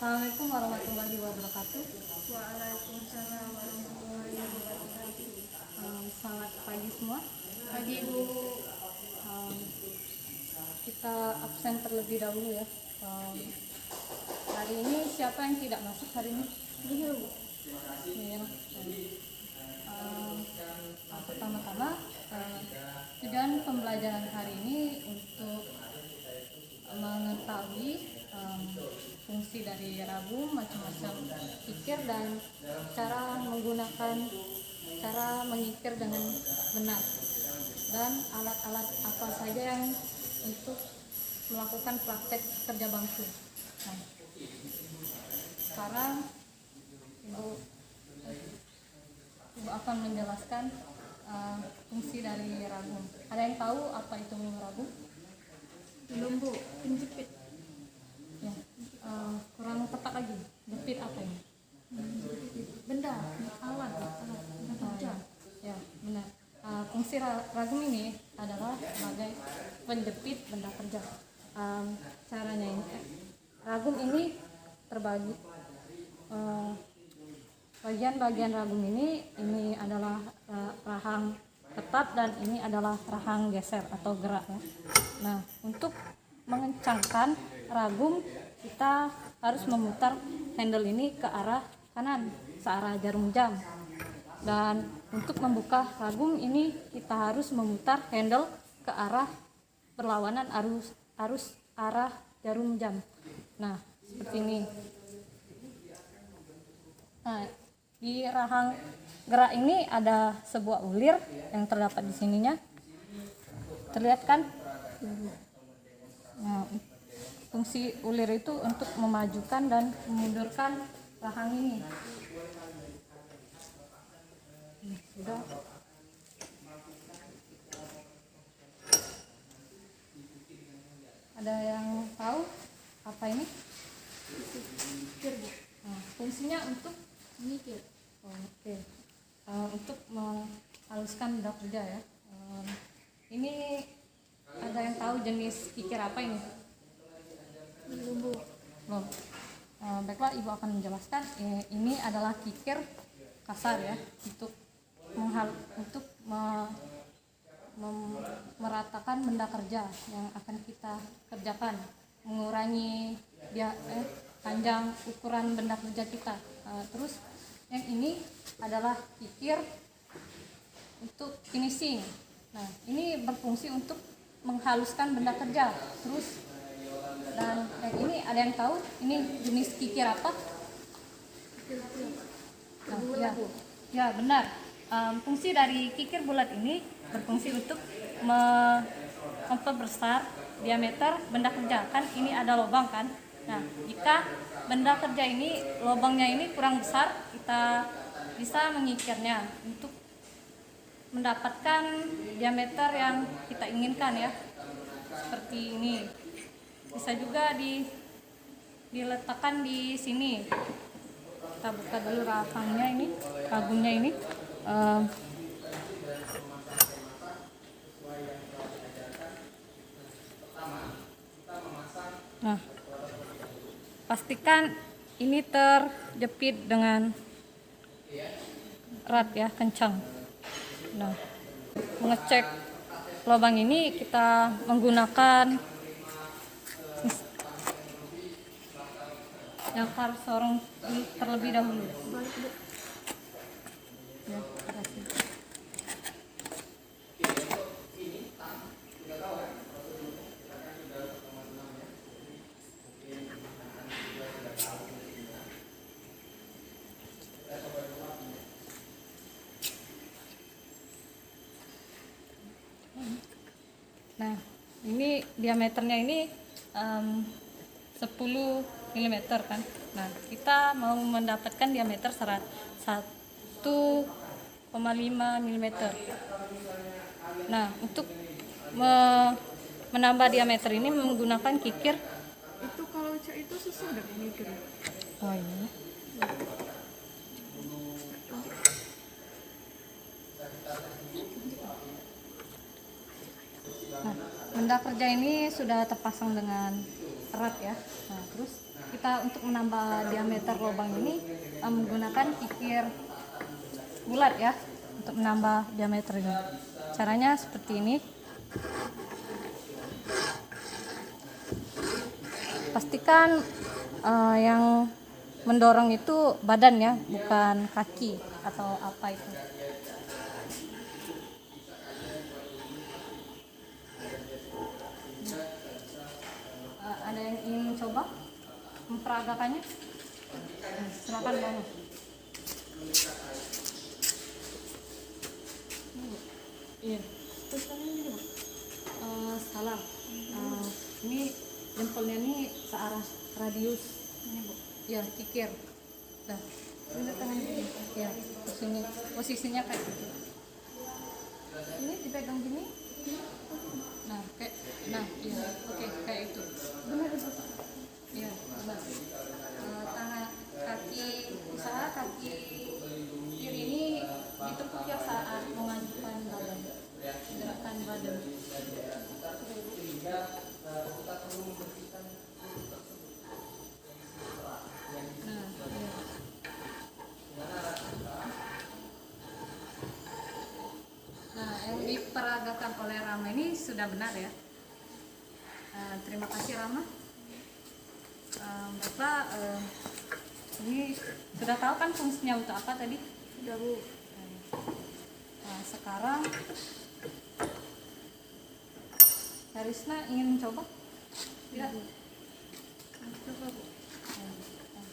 Assalamualaikum warahmatullahi wabarakatuh. Waalaikumsalam warahmatullahi wabarakatuh. Selamat pagi semua. Pagi Bu. Um, kita absen terlebih dahulu ya. Hari ini siapa yang tidak masuk hari ini? Iya Bu. Ya. Pertama-tama tujuan pembelajaran hari ini untuk mengetahui fungsi dari ragum, macam-macam kikir, dan cara mengikir dengan benar, dan alat-alat apa saja yang untuk melakukan praktek kerja bangku. Nah, sekarang Ibu akan menjelaskan fungsi dari ragum. Ada yang tahu apa itu ragum? Belum Bu. Penjepit. Ya, kurang tepat lagi. Jepit apa ini? Benda, alat benda kerja. Ya, benar. Fungsi ragum ini adalah sebagai penjepit benda kerja. Caranya ini, ragum ini terbagi. Bagian-bagian ragum ini adalah rahang tetap dan ini adalah rahang geser atau gerak ya. Nah, untuk mengencangkan ragum kita harus memutar handle ini ke arah kanan searah jarum jam, dan untuk membuka ragum ini kita harus memutar handle ke arah berlawanan arus arah jarum jam. Nah, seperti ini. Nah, di rahang gerak ini ada sebuah ulir yang terdapat di sininya. Terlihat kan? Nah, fungsi ulir itu untuk memajukan dan memundurkan rahang ini. Sudah. Ada yang tahu apa ini? Nah, fungsinya untuk Mengikir. Oke. Untuk menghaluskan benda kerja ya. Ini ada yang tahu jenis kikir apa ini? Belum Bu. Belum. Baiklah, Ibu akan menjelaskan. Ini adalah kikir kasar ya, untuk meratakan benda kerja yang akan kita kerjakan, mengurangi panjang ukuran benda kerja kita. Terus yang ini adalah kikir untuk finishing. Nah, ini berfungsi untuk menghaluskan benda kerja. Terus dan ini ada yang tahu ini jenis kikir apa? Nah, ya benar. Fungsi dari kikir bulat ini berfungsi untuk memperbesar diameter benda kerja. Kan ini ada lubang kan? Nah, jika benda kerja ini lubangnya ini kurang besar, kita bisa mengikirnya untuk mendapatkan diameter yang kita inginkan ya. Seperti ini. Bisa juga diletakkan di sini. Kita buka dulu rahangnya ini, ragumnya ini. Nah, pastikan ini terjepit dengan erat ya, kencang. Nah, mengecek lubang ini kita menggunakan jangkar sorong terlebih dahulu. Ya, terima kasih. Nah, ini diameternya ini 10 mm kan. Nah, kita mau mendapatkan diameter 1,5 mm. Nah, untuk menambah diameter ini menggunakan kikir. Itu kalau itu susah dah mengikir. Oh ini. Nah, benda kerja ini sudah terpasang dengan erat ya. Nah terus kita untuk menambah diameter lubang ini menggunakan kikir bulat ya untuk menambah diameternya. Caranya seperti ini. Pastikan yang mendorong itu badan ya, bukan kaki atau apa itu. Ada yang ingin coba memperagakannya? Silakan Mama. Iya. Terus tangan ini Bu. Salah. Ini jempolnya ini searah radius. Ini Bu. Ya, kikir. Dah. Ini tangan ini. Ya, posisinya kayak gitu. Ini dipegang gini. Nah, iya. Oke, kayak itu. Benar itu. Iya, benar. Tangan kaki usaha kaki kiri ini ditekuk ya saat mengajukan badan, gerakan badan. Nah, iya. Nah, yang diperagakan oleh Rama ini sudah benar ya. Terima kasih Rama. Bapak ini sudah tahu kan fungsinya untuk apa tadi? Sudah Bu. Nah, sekarang Karisna ingin mencoba? Tidak? Coba Bu. Nah,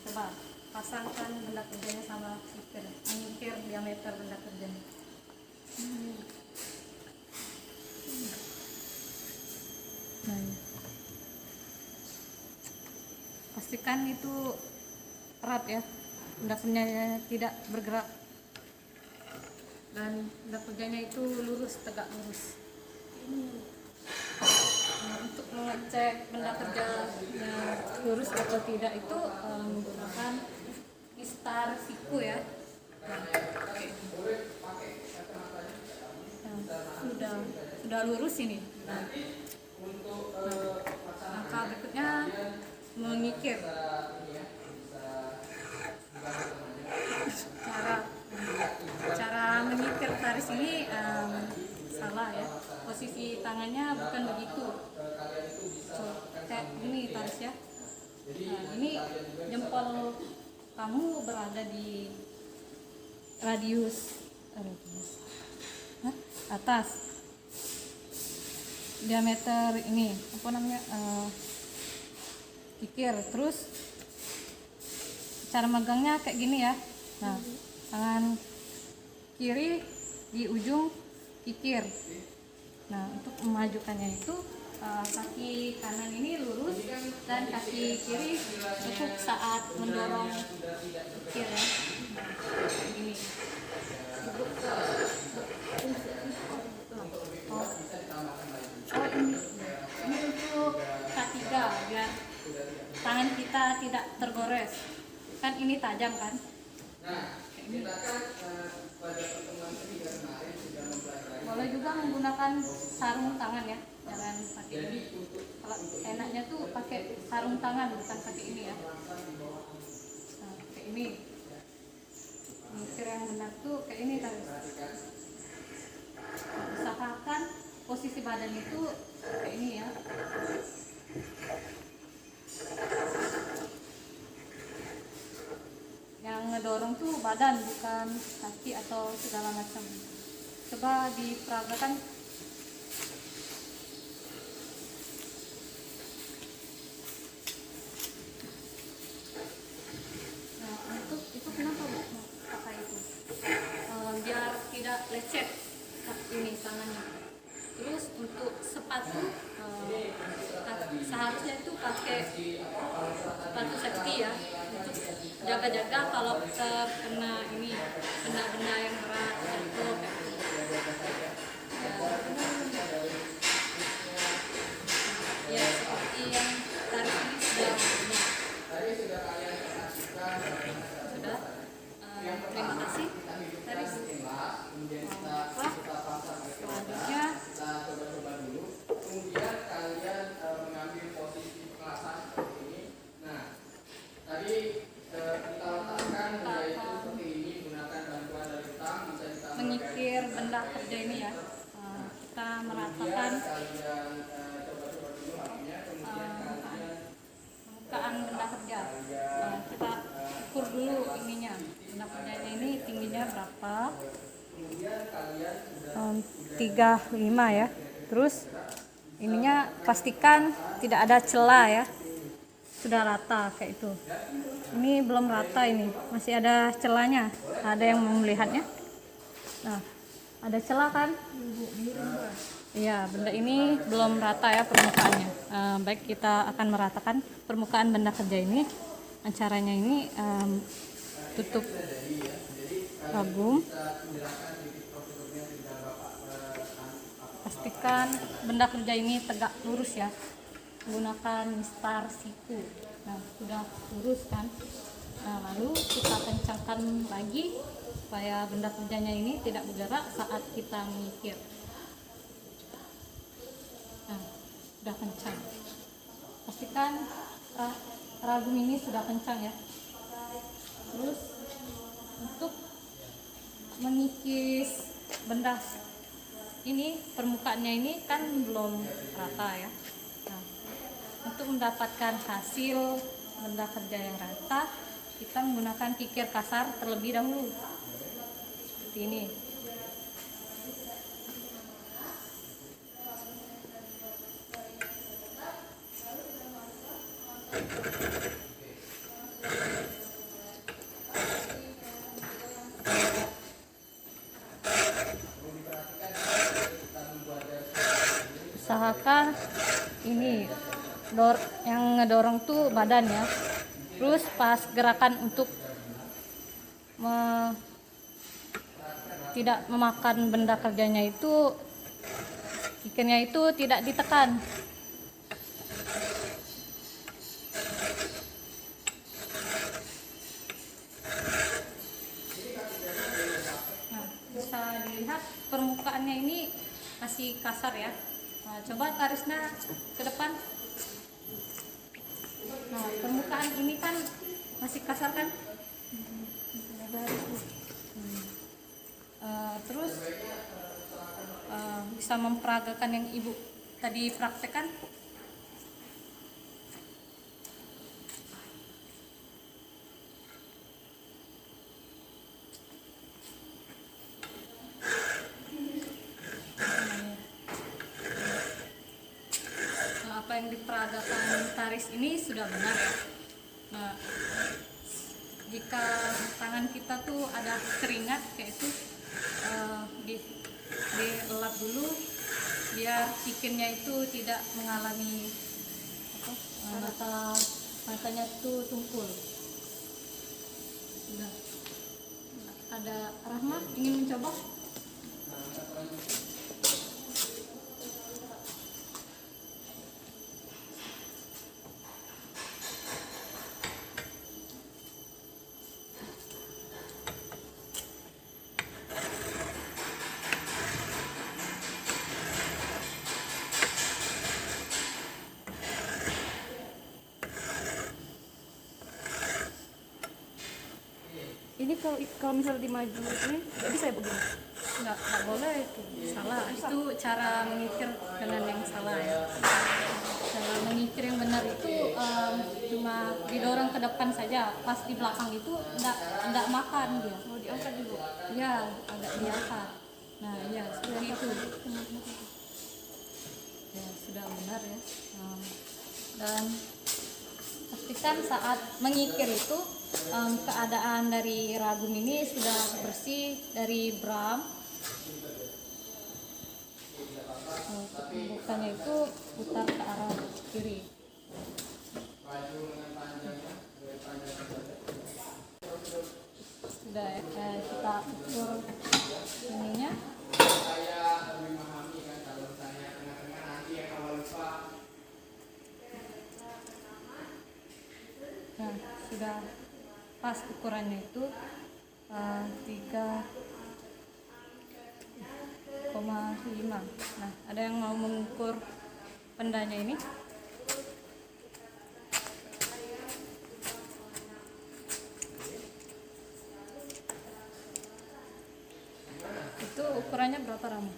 coba pasangkan benda kerjanya sama sipir, mengukir diameter benda kerjanya. Nah, iya. Pastikan itu erat ya, benda kerjanya tidak bergerak dan benda kerjanya itu lurus, tegak lurus. Nah, untuk mengecek benda kerjanya lurus atau tidak itu menggunakan mistar siku ya. Nah, sudah lurus ini. Nah, langkah berikutnya mengikir. Cara mengikir taris ini salah ya. Posisi tangannya bukan begitu. Kayak gini taris ya. Nah, ini jempol kamu berada di radius atas diameter ini apa namanya kikir. Terus cara megangnya kayak gini ya. Nah, tangan kiri di ujung kikir. Nah, untuk memajukannya itu kaki kanan ini lurus dan kaki kiri tekuk saat mendorong kikir ya. Begini. Oh ini untuk K3 biar tangan kita tidak tergores. Kan ini tajam kan? Kayak ini. Boleh juga menggunakan sarung tangan ya, jangan pakai ini. Kalau enaknya tuh pakai sarung tangan bukan pakai ini ya. Nah, kayak ini. Mikir yang benar tuh kayak ini tadi. Usahakan posisi badan itu kayak ini ya. Yang ngedorong tuh badan bukan kaki atau segala macam. Coba diperagakan. Nah, untuk itu kenapa Bu pakai itu? Biar tidak lecet ini tangannya. Terus untuk sepatu seharusnya itu pakai sepatu safety ya, untuk jaga-jaga kalau terkena ini benda-benda yang berat jatuh kayak gitu. Ya seperti yang tadi ini sudah banyak. Sudah. Terima kasih. Tadi selanjutnya coba dulu, kemudian kalian mengambil posisi pengawasan mengikir benda kerja ini ya, kita meratakan permukaan benda kerja. Kita ukur dulu ininya, benda kerjanya ini tingginya berapa, 35 ya. Terus ininya pastikan tidak ada celah ya, sudah rata kayak itu. Ini belum rata, ini masih ada celahnya. Ada yang mau melihatnya? Nah, ada celah kan? Iya, benda ini belum rata ya permukaannya. Baik, kita akan meratakan permukaan benda kerja ini. Caranya ini tutup ragum. Pastikan benda kerja ini tegak lurus ya. Menggunakan mistar siku. Nah, sudah lurus kan? Nah, lalu kita kencangkan lagi supaya benda kerjanya ini tidak bergerak saat kita mengikir. Nah, sudah kencang. Pastikan ragum ini sudah kencang ya. Terus untuk mengikis benda ini, permukaannya ini kan belum rata ya. Nah, untuk mendapatkan hasil benda kerja yang rata, kita menggunakan kikir kasar terlebih dahulu seperti ini. Usahakan ini yang ngedorong tuh badan ya. Terus pas gerakan untuk tidak memakan benda kerjanya itu, kikirnya itu tidak ditekan. Nah, bisa dilihat permukaannya ini masih kasar ya. Nah, coba tarisnya ke depan. Nah, permukaan ini kan masih kasar kan? Terus bisa memperagakan yang ibu tadi praktekkan. Apa yang diperagakan taris ini sudah benar ya. Nah, jika tangan kita tuh ada keringat kayak itu, dilelap dulu biar kikirnya itu tidak mengalami matanya tuh tumpul. Sudah. Ada Rahma ingin mencoba? Ini kalau misalnya dimaju ini nggak bisa ya begini? Nggak boleh, itu salah. Itu cara mengikir dengan yang salah ya. Cara mengikir yang benar itu cuma didorong ke depan saja, pas di belakang itu enggak makan dia. Mau diangkat dulu. Ya, agak diangkat. Nah, ya seperti itu. Ya, sudah benar ya. Dan pastikan saat mengikir itu keadaan dari ragum ini sudah bersih dari bram. Untuk pembukanya itu putar ke arah kiri. Sudah ya, kita ukur ininya. Nah, sudah pas ukurannya itu 3,5. Nah, ada yang mau mengukur pendanya ini? itu ukurannya berapa Rama?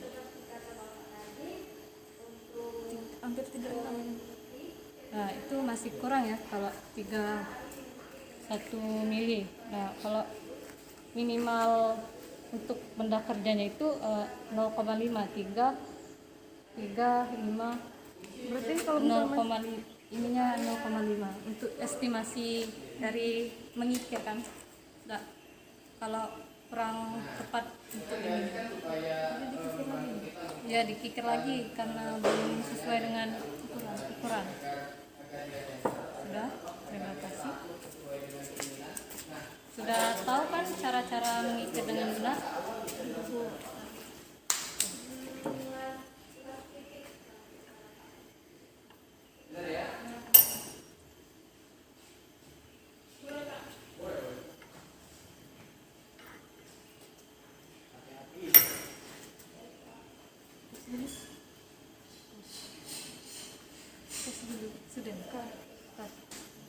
Hampir 36. Nah itu masih kurang ya kalau 1 mili. Nah kalau minimal untuk benda kerjanya itu 0,5, 3, 5, Berarti kalau 0, misalnya ininya 0,5 untuk estimasi dari mengikir kan. Nah, kalau kurang tepat untuk ini ya dikikir lagi karena belum sesuai dengan ukuran. Sudah, terima kasih. Sudah tahu kan cara-cara mengikir dengan benar? Sudah.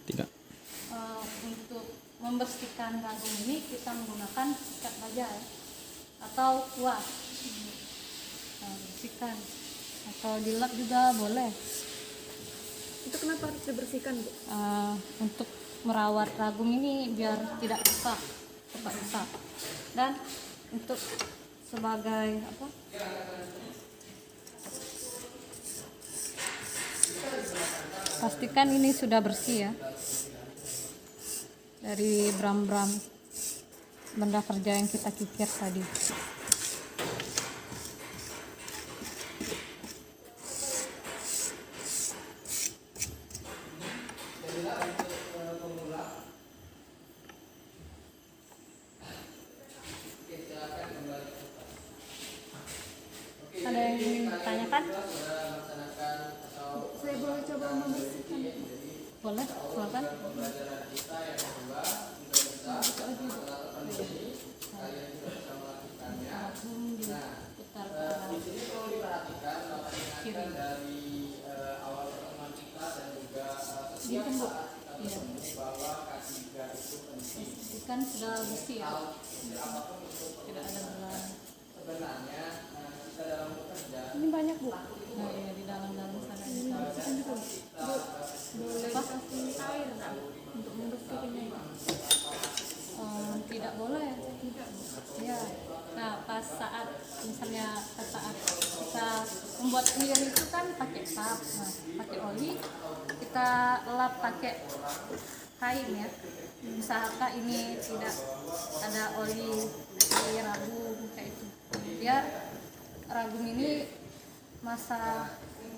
Tidak. Untuk membersihkan ragum ini kita menggunakan sikat baja ya, atau kuas. Nah, bersihkan atau dilap juga boleh. itu kenapa harus dibersihkan, Bu? Untuk merawat ragum ini biar tidak rusak, cepat rusak. Dan untuk sebagai apa? Pastikan ini sudah bersih ya dari bram-bram benda kerja yang kita kikir tadi. Ada yang ingin ditanyakan? Saya boleh coba membersihkan. Boleh, silakan. Diputar ke kiri. Gitu, Bu. Iya. Ikan sudah bersih ya. Tidak ada belang. Ini banyak, Bu. Nah, ya di dalam-dalam sana. Bersihkan juga, Bu. Boleh Apa? kasih air nggak untuk membersihkannya? Tidak boleh. Tidak. Ya. Nah, pas saat misalnya saat kita membuat mir itu kan pakai tap, nah, pakai oli, kita lap pakai kain ya. Usahakan ini tidak ada oli di ragum kayak itu. Biar ragum ini masa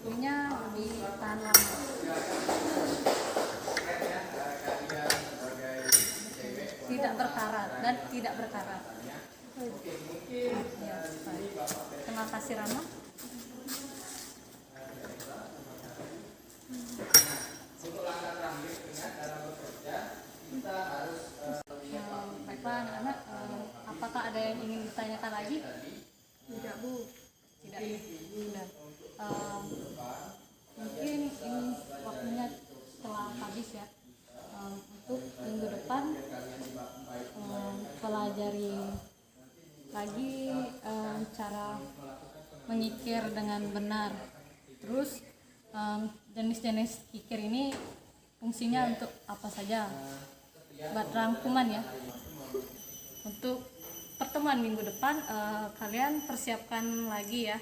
ininya lebih tahan lama. Tidak berkarat dan tidak berkarat. Ya, baik. Terima kasih Rama. Baiklah anak-anak, apakah ada yang ingin ditanyakan lagi? Tidak, Bu. Tidak. Sudah. Mungkin ini waktunya telah habis ya. Untuk minggu depan pelajari lagi cara mengikir dengan benar. Terus jenis-jenis kikir ini fungsinya untuk apa saja? Buat rangkuman ya. Untuk pertemuan minggu depan kalian persiapkan lagi ya,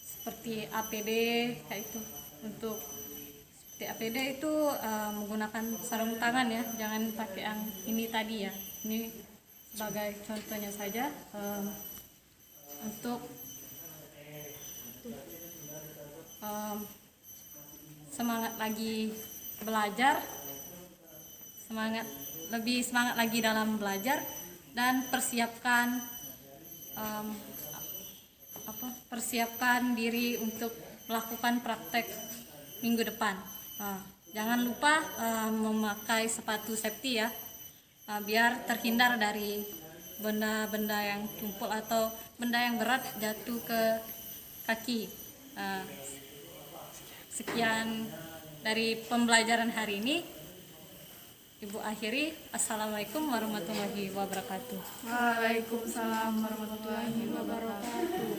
seperti APD kayak itu. Untuk seperti APD itu menggunakan sarung tangan ya, jangan pakai yang ini tadi ya. Ini sebagai contohnya saja. Untuk semangat lagi belajar, lebih semangat lagi dalam belajar, dan persiapkan persiapkan diri untuk melakukan praktek minggu depan. Jangan lupa memakai sepatu safety ya, biar terhindar dari benda-benda yang tumpul atau benda yang berat jatuh ke kaki. Sekian dari pembelajaran hari ini. Ibu akhiri, assalamualaikum warahmatullahi wabarakatuh. Waalaikumsalam warahmatullahi wabarakatuh.